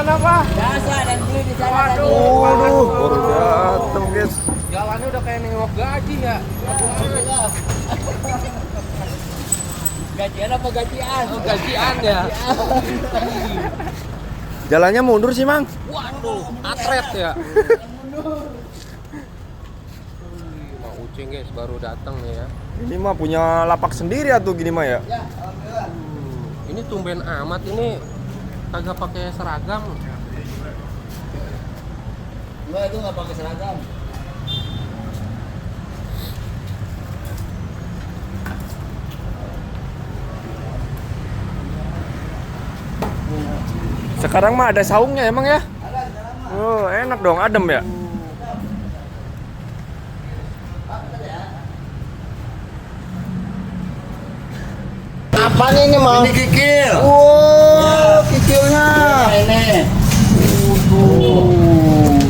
mana Pak? Biasa dan beli di sana tadi. Waduh, baru datang guys. Jalannya udah kayak nengok gaji ya. Gajian apa gajian? Oh, gajian ya. Jalannya mundur sih, Mang. Waduh, atlet ya. Mau Ucing guys baru datang nih ya. Ini mah punya lapak sendiri atau gini mah ya? Ini tumben amat ini kagak pakai seragam. Gua itu nggak pakai seragam. Sekarang mah ada saungnya emang ya? Oh, enak dong, adem ya? Apanya ini Mang? Ini kikil. Wow, kikilnya. Ini.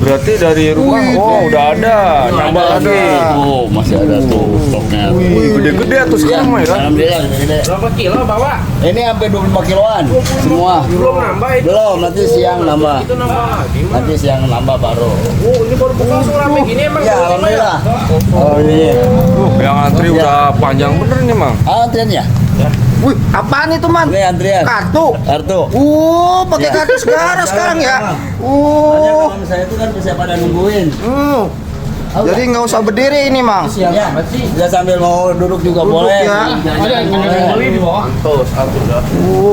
Berarti dari rumah, oh udah ada, nambah lagi. Tuh, masih ada tuh stoknya. Wih, gede-gede tuh sekarang mah ya. Alhamdulillah gede. Berapa kilo bawa? Ini sampai 25 kiloan semua. Belum nambah itu. Belum, nanti siang nambah. Itu nambah lagi mah. Nanti siang nambah baru. Oh, ini baru buka langsung rame gini emang. Ya, alhamdulillah. Oh, ini. Yang antri udah panjang bener nih, Mang. Antrian ya? Wih, apaan itu, Man? Ini antrian. Kartu. Kartu. Pakai kartu sekarang ya. Makanya kalau misalnya itu kan bisa pada nungguin. Jadi nggak usah berdiri ini, Mang. Ya, bisa sambil mau duduk juga boleh. ya. Ada yang beli di bawah.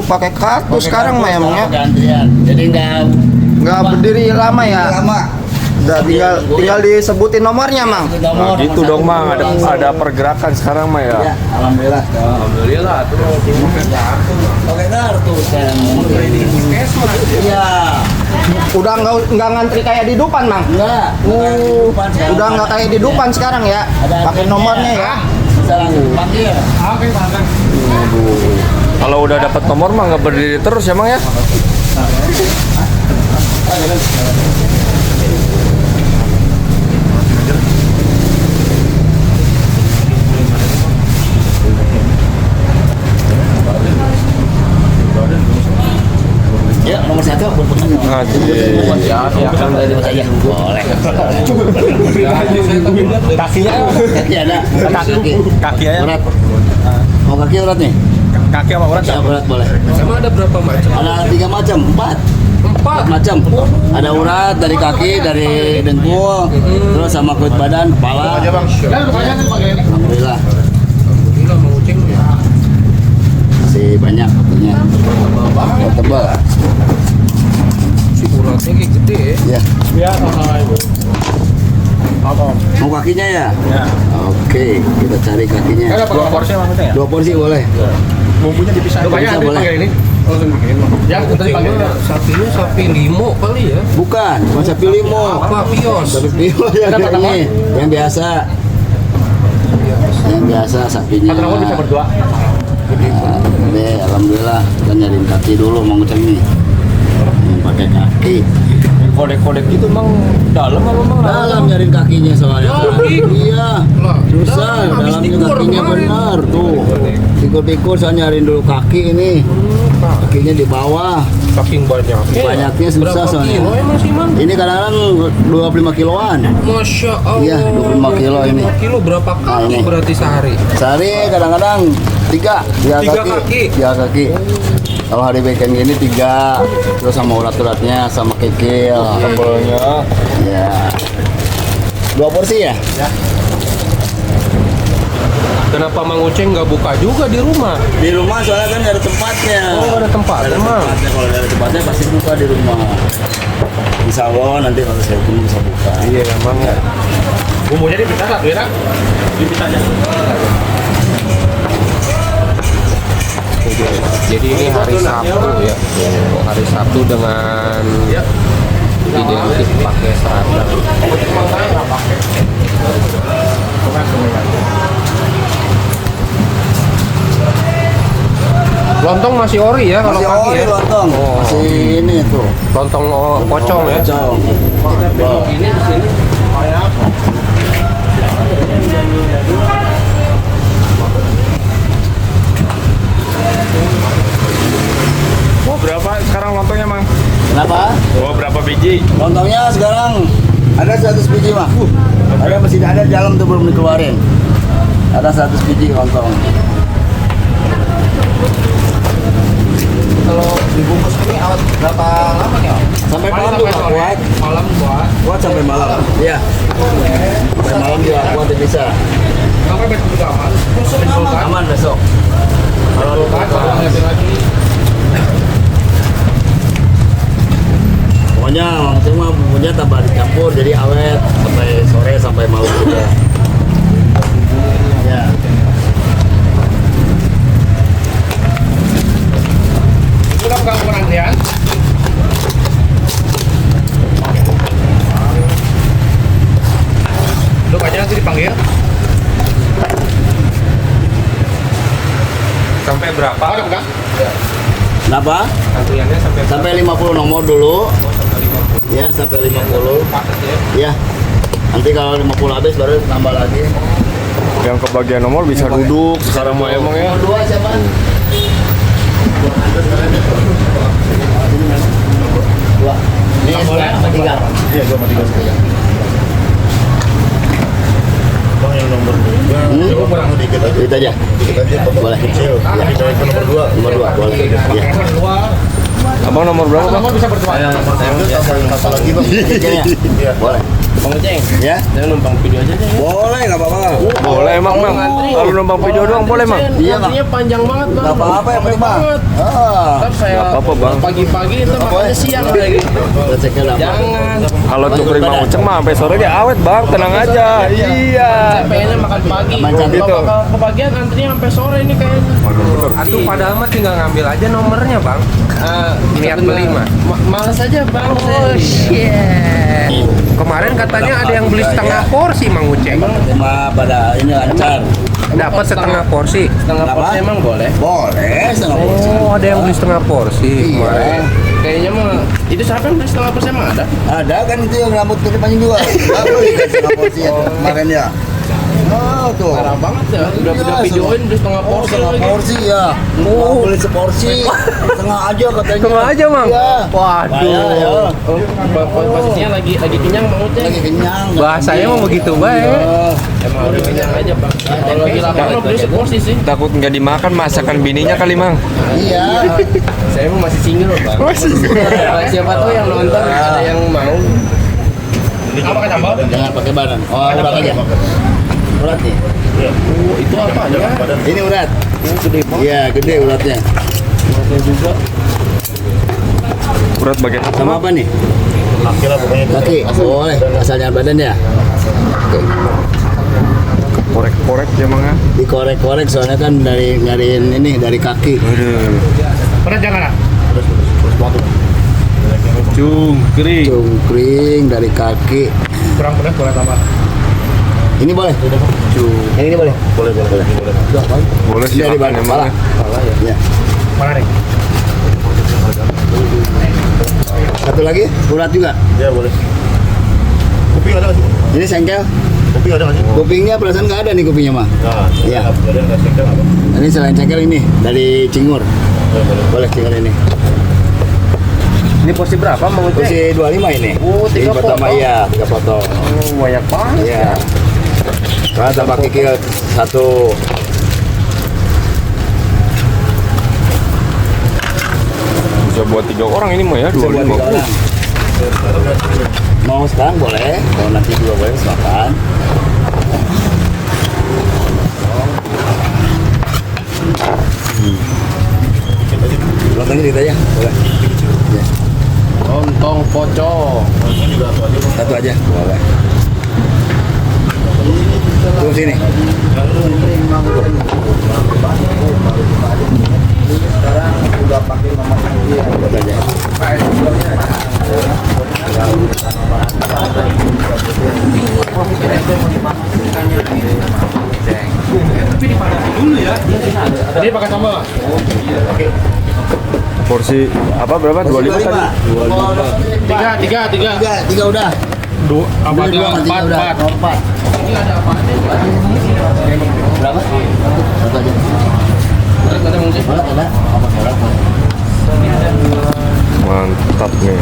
Pakai kartu sekarang mah emang ya. Pakai antrian. Jadi Nggak berdiri lama ya. lama. Udah tinggal disebutin nomornya, Mang. Nomor, Nah, gitu dong, Mang. Ada pergerakan sekarang mah Ya, ya. alhamdulillah. Alhamdulillah tuh Pakai kartu kan. cash mah. Iya. Udah nggak ngantri kayak di Dupan, Mang. Enggak. Udah nggak kayak di Dupan sekarang ya. Pakai nomornya ya. Bisa langsung panggil. Oke, Bang. Kalau udah dapat nomor mah nggak berdiri terus ya, Mang ya. Ya, nomor 1 Ya, kan dari saja. Boleh. kakinya Kaki ada. kaki ya. Urat. Mau kaki urat nih? Kaki sama urat. Ya, urat boleh. Emang ada berapa macam? Ada 3 macam, 4 Empat. macam. Ada urat dari kaki, dari dengkul, terus sama kulit badan, kepala. Alhamdulillah. Alhamdulillah mau Ucing ya. Masih banyak katanya. Tebal. Si uratnya kayak gede ya. Ya. Mau kakinya ya? Ya. Oke, kita cari kakinya. Dua porsi maksudnya ya? 2 porsi boleh. Bumbunya dipisah. Bisa boleh. Yang tadi panggil sapinya sapi limo kali ya. Bukan, bukan sapi limo. Apa pios? Sapi limo yang ini, yang biasa. Yang biasa sapinya. bisa berdua. Nah, ini alhamdulillah kita nyariin kaki dulu mau ngecek nih. Yang pakai kaki. Kodek-kodek gitu, Mang. Dalam apa, Mang? Dalam nyariin kakinya soalnya. Iya. Lah, Susah, dalam habis dalamnya tikur kakinya kemarin. benar tuh. Tikur-tikur saya nyariin dulu kaki ini. Kakinya di bawah. Saking banyak. Banyaknya susah Berapa soalnya. kilo emang sih, Man? Ini kadang-kadang 25 kiloan. Masya Allah. Iya, 25 kilo ini. 25 kilo berapa kaki ini. berarti sehari? Sehari kadang-kadang 3 Tiga kaki. 3 kaki. Kalau hari weekend gini 3, terus sama urat-uratnya sama kikil. Tembelnya. Ya. 2 porsi ya? Kenapa Mang Uceng nggak buka juga di rumah? Di rumah soalnya kan nggak ada tempatnya. Oh, ada tempat emang. Kalau ada tempatnya pasti buka di rumah. Insya Allah nanti kalau saya pun bisa buka. Iya, emang ya. Bumbunya dipisah satu ya, dipisah aja. Jadi ini hari Sabtu ya. Hari Sabtu dengan identik pakai seragam. Lontong masih ori ya kalau Masih pagi ori ya. lontong. Oh. Masih ini tuh. Lontong pocong ya. Pocong. Wow. Ini di sini. Berapa sekarang lontongnya, Mang? Kenapa? Oh, berapa biji? Lontongnya sekarang ada 100 biji mah. Ada masih ada di dalam tuh belum dikeluarin. Ada 100 biji lontong. Kalau dibungkus ini awet berapa lama nih? Sampai malam juga kuat. Malam buat. Kuat sampai malam. Iya. Sampai malam juga kuat bisa. Sampai besok juga aman. Aman besok. Kalau ngasih lagi. Pokoknya langsung mah bumbunya tambah dicampur jadi awet sampai sore sampai malam juga. Ya. Sudah pegang penantian. Lu aja nanti dipanggil. Sampai berapa? Ada pegang? Kenapa? Antriannya sampai Sampai 50 nomor dulu. sampai 50. Ya, sampai 50. Paket ya. Ya. Nanti kalau 50 habis baru tambah lagi. Yang kebagian nomor bisa duduk sekarang mah emang ya. Nomor 2 siapa? Dua. Ini Boleh? sama 3. Iya, 2 sama 3 sekalian. Bang yang nomor 2. Coba kurang dikit aja. Dikit aja. Dikit aja. Boleh. Kecil. Ya. Kita ke nomor 2. Nomor 2 boleh. Ya. Abang nomor berapa, Bang? Nomor bisa berdua. Tambahin apa lagi, Bang? Dikitnya. Iya. Boleh. Bang Uceng, Ya. saya numpang video aja deh ya. Boleh, enggak apa-apa. Boleh emang, Bang. Kalau numpang video doang boleh, Bang. Iya, Bang. Antrinya panjang banget bang. Enggak apa-apa yang penting mah. banget. Ah. Ntar saya Nggak apa-apa, Bang. pagi-pagi itu makanya siang lagi. Rezekinya dapat. Jangan. Kalau cukri Mang Uceng mah sampai sore dia awet, Bang. Tenang aja. Iya. Saya pengennya makan pagi. Macan gitu. Kalau bakal kebagian antrinya sampai sore ini kayaknya. Atuh padahal mah tinggal ngambil aja nomornya, Bang. Niat beli mah. Males aja bang. Oh shit. Kemarin katanya ada yang beli setengah porsi, Mang Uceng. Cuma pada ini lancar. Dapat setengah porsi. Setengah Kenapa? porsi emang boleh. Boleh, setengah porsi. Oh, ada yang beli setengah porsi kemarin. Iya. Kayaknya mah itu siapa yang beli setengah porsi emang ada? Ada kan itu yang rambut putih panjang juga. Enggak beli kan setengah porsi ya kemarin ya. Oh, tuh. Parah banget ya. Udah Iya, videoin beli setengah Oh, porsi setengah lagi. porsi ya. Mau beli seporsi. Setengah aja katanya. Setengah aja, Mang? Iya. Waduh. Bayar, ya. Oh, posisinya lagi kenyang Bang Uceng. Lagi kenyang. Bahasanya mau begitu baik. Iya. Emang udah kenyang aja bang. Kalau lagi lapar mah beli seporsi sih. Takut nggak dimakan masakan bininya kali, Mang. Iya. Saya emang masih single bang. Siapa tahu yang nonton ada yang mau. Apa kan sambal? Jangan pakai badan. Oh, urat aja. Urat nih. Oh, itu apa ya? Ini urat. Gede banget. Iya, gede uratnya. Oke juga. Berat bagian Sama apa nih? Kaki lah pokoknya. Kaki. Boleh. Asalnya badan ya. korek-korek ya, Mang ya. Dikorek-korek soalnya kan dari nyariin ini dari kaki. Aduh. Pernah jangan ah? Cungkring. Cungkring dari kaki. Kurang pedas boleh tambah. Ini boleh. Yang ini boleh. Boleh. Boleh sih Dari makan badan emang. kepala. Ya. Ya. Mana nih? Satu lagi urat juga. Ya boleh. Kuping ada nggak sih? Ini sengkel. Kuping ada nggak sih? Kupingnya perasaan nggak ada nih kupingnya mah. Nah, Iya. Ada nggak sengkel apa? Ini selain sengkel ini dari cingur. Boleh cingur ini. Ini porsi berapa Bang Uceng? Kursi 25 ini. Oh, 3 Ini pertama potong. iya, 3 potong. Oh, banyak banget. Iya. Karena tambah kikil satu. Bisa buat 3 orang ini mah ya, Bisa buat 25. 3 orang. Mau sekarang boleh, kalau nanti juga boleh silakan. Lontongnya dikit aja, boleh. Ya. Lontong pocong. Satu aja, boleh. Tunggu sini. Sekarang udah pakai nomor aja. Tadi pakai sambal. Porsi apa berapa? 25 tadi. 3. Tiga udah. Apa Dua, tiga udah. Empat. Berapa? Satu aja. Boleh, ada. Apa, boleh. Mantap nih.